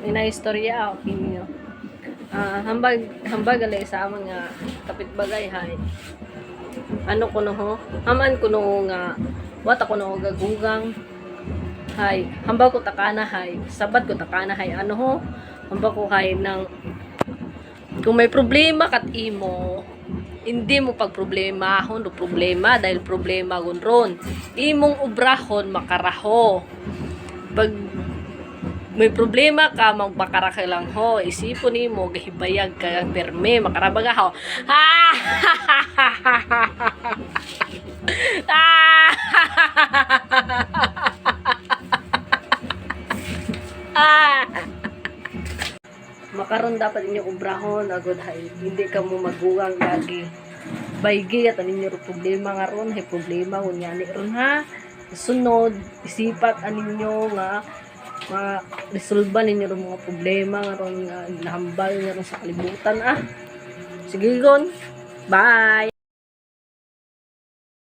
inaistorya ako kinyo. Hambag alay sa mga kapitbagay hay. Ano ko no ho? Haman ko no nga wata ko no gagugang. Hay, hambag ko takana hay. Sabat ko takana hay. Ano ho? Hambag ko hay ng kung may problema kat imo, hindi mo pagproblema hon do problema dahil problema gunron. Imong ubrahon makaraho. Pag may problema ka, magbakaraka lang ho. Isipon ni mo, gahibayag ka, perme, makarabaga ho. Ha! Makaroon dapat inyo ubrahon, agad hay. Hindi ka mo magugang lagi. Baygi at aninyo problema nga ron, hay problema, kunyani ron ha. Sunod, isipat aninyo nga resolve ninyo yung mga problema nga ron nahambal nga ron sa kalibutan Sige gon. Bye.